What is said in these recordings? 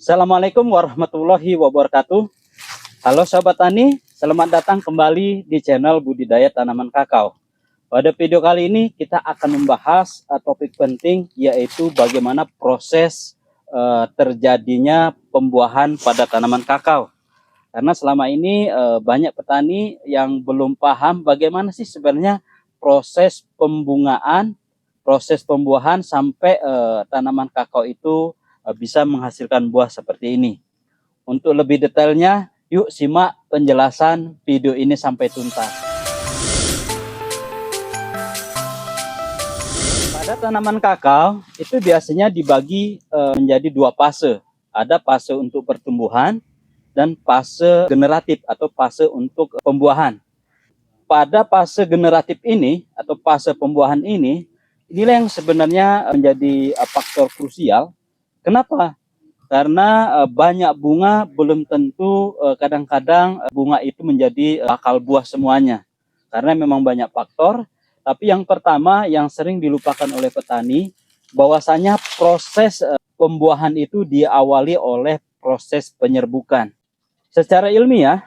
Assalamualaikum warahmatullahi wabarakatuh. Halo Sobat Tani, selamat datang kembali di channel Budidaya Tanaman Kakao. Pada video kali ini kita akan membahas topik penting, yaitu bagaimana proses terjadinya pembuahan pada tanaman kakao. Karena selama ini banyak petani yang belum paham bagaimana sih sebenarnya proses pembungaan, proses pembuahan sampai tanaman kakao itu bisa menghasilkan buah seperti ini. Untuk lebih detailnya, yuk simak penjelasan video ini sampai tuntas. Pada tanaman kakao itu biasanya dibagi menjadi dua fase. Ada fase untuk pertumbuhan dan fase generatif atau fase untuk pembuahan. Pada fase generatif ini atau fase pembuahan ini, inilah yang sebenarnya menjadi faktor krusial. Kenapa? Karena banyak bunga belum tentu kadang-kadang bunga itu menjadi bakal buah semuanya. Karena memang banyak faktor, tapi yang pertama yang sering dilupakan oleh petani, bahwasanya proses pembuahan itu diawali oleh proses penyerbukan. Secara ilmiah,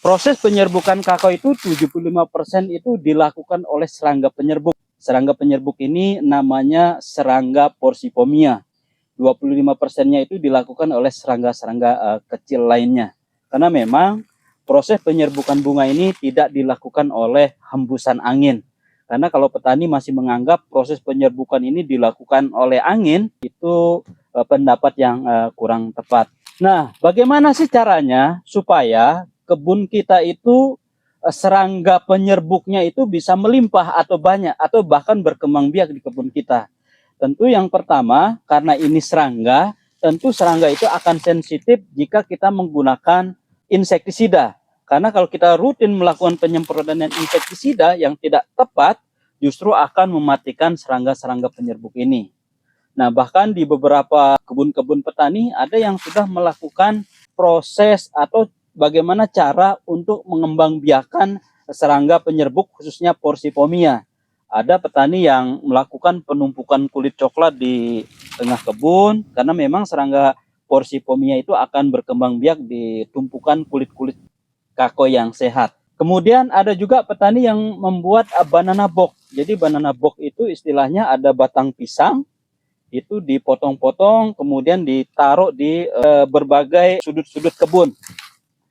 proses penyerbukan kakao itu 75% itu dilakukan oleh serangga penyerbuk. Serangga penyerbuk ini namanya serangga Porcipomia. 25%-nya itu dilakukan oleh serangga-serangga kecil lainnya. Karena memang proses penyerbukan bunga ini tidak dilakukan oleh hembusan angin. Karena kalau petani masih menganggap proses penyerbukan ini dilakukan oleh angin, itu pendapat yang kurang tepat. Nah, bagaimana sih caranya supaya kebun kita itu serangga penyerbuknya itu bisa melimpah atau banyak atau bahkan berkembang biak di kebun kita? Tentu yang pertama, karena ini serangga, tentu serangga itu akan sensitif jika kita menggunakan insektisida. Karena kalau kita rutin melakukan penyemprotan insektisida yang tidak tepat, justru akan mematikan serangga-serangga penyerbuk ini. Nah, bahkan di beberapa kebun-kebun petani ada yang sudah melakukan proses atau bagaimana cara untuk mengembangbiakan serangga penyerbuk khususnya Porcipomia. Ada petani yang melakukan penumpukan kulit coklat di tengah kebun karena memang serangga Porcipomia itu akan berkembang biak di tumpukan kulit-kulit kakao yang sehat. Kemudian ada juga petani yang membuat banana box. Jadi banana box itu istilahnya ada batang pisang, itu dipotong-potong kemudian ditaruh di berbagai sudut-sudut kebun.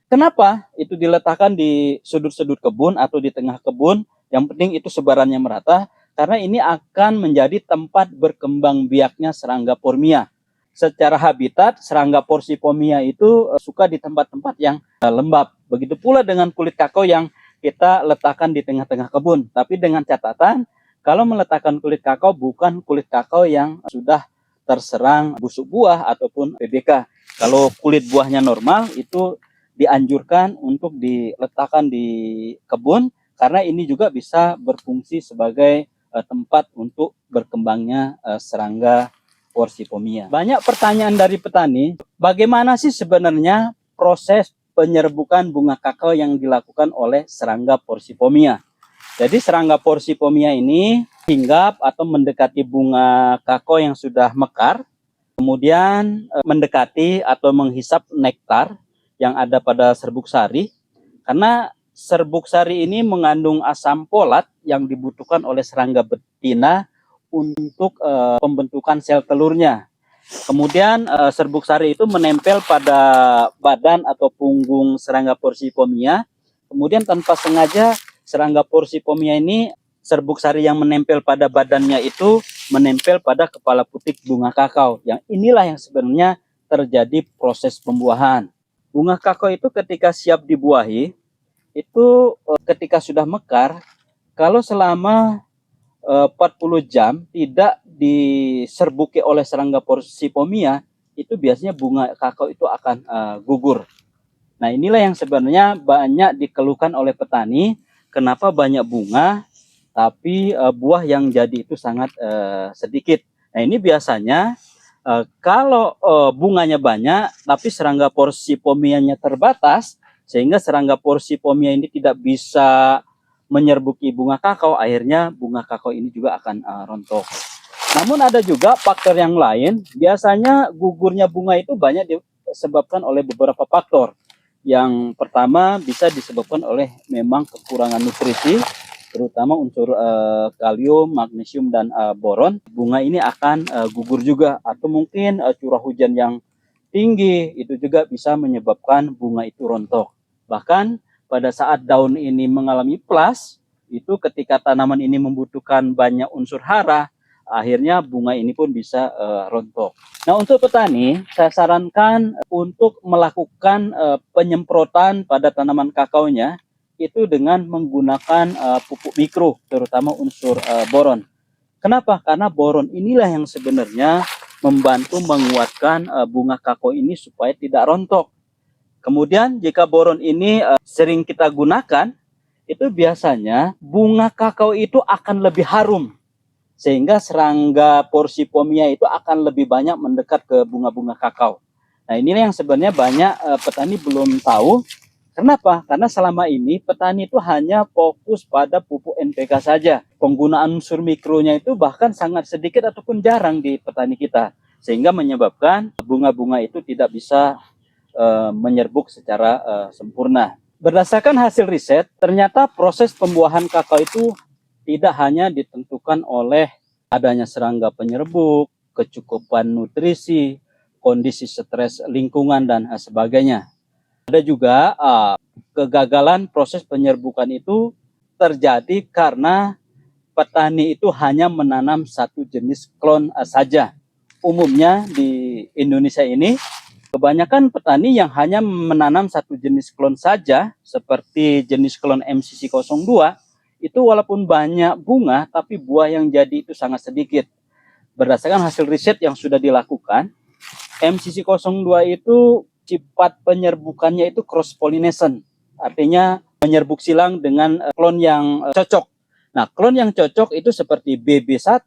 Kenapa itu diletakkan di sudut-sudut kebun atau di tengah kebun? Yang penting itu sebarannya merata, karena ini akan menjadi tempat berkembang biaknya serangga Pormia. Secara habitat, serangga Porcipomia itu suka di tempat-tempat yang lembab. Begitu pula dengan kulit kakao yang kita letakkan di tengah-tengah kebun. Tapi dengan catatan, kalau meletakkan kulit kakao bukan kulit kakao yang sudah terserang busuk buah ataupun PBK. Kalau kulit buahnya normal, itu dianjurkan untuk diletakkan di kebun, karena ini juga bisa berfungsi sebagai tempat untuk berkembangnya serangga Porcipomia. Banyak pertanyaan dari petani, bagaimana sih sebenarnya proses penyerbukan bunga kakao yang dilakukan oleh serangga Porcipomia? Jadi serangga Porcipomia ini hinggap atau mendekati bunga kakao yang sudah mekar, kemudian mendekati atau menghisap nektar yang ada pada serbuk sari, karena serbuk sari ini mengandung asam folat yang dibutuhkan oleh serangga betina untuk pembentukan sel telurnya. Kemudian serbuk sari itu menempel pada badan atau punggung serangga Porcipomia. Kemudian tanpa sengaja serangga Porcipomia ini, serbuk sari yang menempel pada badannya itu menempel pada kepala putik bunga kakao. Yang inilah yang sebenarnya terjadi proses pembuahan. Bunga kakao itu ketika siap dibuahi, itu ketika sudah mekar, kalau selama 40 jam tidak diserbuki oleh serangga Porcipomia, itu biasanya bunga kakao itu akan gugur. Nah, inilah yang sebenarnya banyak dikeluhkan oleh petani, kenapa banyak bunga tapi buah yang jadi itu sangat sedikit. Nah, ini biasanya kalau bunganya banyak tapi serangga Porcipomianya terbatas, sehingga serangga Porcipomia ini tidak bisa menyerbuki bunga kakao, akhirnya bunga kakao ini juga akan rontok. Namun ada juga faktor yang lain, biasanya gugurnya bunga itu banyak disebabkan oleh beberapa faktor. Yang pertama bisa disebabkan oleh memang kekurangan nutrisi, terutama unsur kalium, magnesium, dan boron. Bunga ini akan gugur juga, atau mungkin curah hujan yang tinggi itu juga bisa menyebabkan bunga itu rontok. Bahkan pada saat daun ini mengalami plus, itu ketika tanaman ini membutuhkan banyak unsur hara, akhirnya bunga ini pun bisa rontok. Nah, untuk petani, saya sarankan untuk melakukan penyemprotan pada tanaman kakaonya itu dengan menggunakan pupuk mikro, terutama unsur boron. Kenapa? Karena boron inilah yang sebenarnya membantu menguatkan bunga kakao ini supaya tidak rontok. Kemudian jika boron ini sering kita gunakan, itu biasanya bunga kakao itu akan lebih harum, sehingga serangga Porcipomia itu akan lebih banyak mendekat ke bunga-bunga kakao. Nah, inilah yang sebenarnya banyak petani belum tahu. Kenapa? Karena selama ini petani itu hanya fokus pada pupuk NPK saja. Penggunaan unsur mikronya itu bahkan sangat sedikit ataupun jarang di petani kita, sehingga menyebabkan bunga-bunga itu tidak bisa menyerbuk secara sempurna. Berdasarkan hasil riset, ternyata proses pembuahan kakao itu tidak hanya ditentukan oleh adanya serangga penyerbuk, kecukupan nutrisi, kondisi stres lingkungan, dan sebagainya. Ada juga kegagalan proses penyerbukan itu terjadi karena petani itu hanya menanam satu jenis klon saja. Umumnya di Indonesia ini, kebanyakan petani yang hanya menanam satu jenis klon saja, seperti jenis klon MCC02, itu walaupun banyak bunga, tapi buah yang jadi itu sangat sedikit. Berdasarkan hasil riset yang sudah dilakukan, MCC02 itu sifat penyerbukannya itu cross pollination, artinya menyerbuk silang dengan klon yang cocok. Nah, klon yang cocok itu seperti BB1,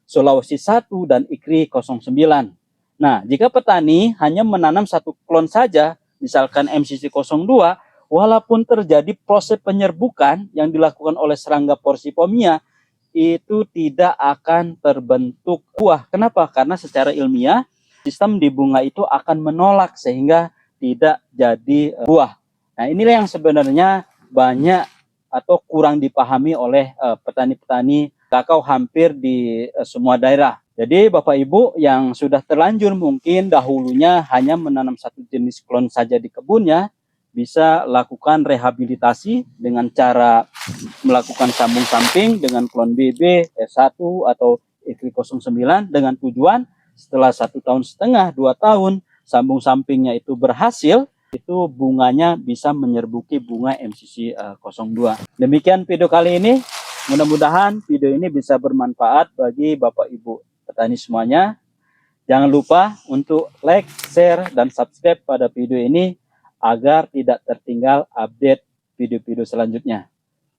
Sulawesi 1, dan IKRI 09. Nah, jika petani hanya menanam satu klon saja, misalkan MCC02, walaupun terjadi proses penyerbukan yang dilakukan oleh serangga Porcipomia, itu tidak akan terbentuk buah. Kenapa? Karena secara ilmiah, sistem di bunga itu akan menolak sehingga tidak jadi buah. Nah, inilah yang sebenarnya banyak atau kurang dipahami oleh petani-petani kakao hampir di semua daerah. Jadi Bapak Ibu yang sudah terlanjur mungkin dahulunya hanya menanam satu jenis klon saja di kebunnya, bisa lakukan rehabilitasi dengan cara melakukan sambung samping dengan klon BB, S1, atau IKRI 09 dengan tujuan setelah 1,5 tahun, 2 tahun, sambung sampingnya itu berhasil, itu bunganya bisa menyerbuki bunga MCC 02. Demikian video kali ini. Mudah-mudahan video ini bisa bermanfaat bagi Bapak Ibu petani semuanya. Jangan lupa untuk like, share, dan subscribe pada video ini agar tidak tertinggal update video-video selanjutnya.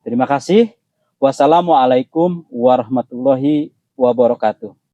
Terima kasih. Wassalamualaikum warahmatullahi wabarakatuh.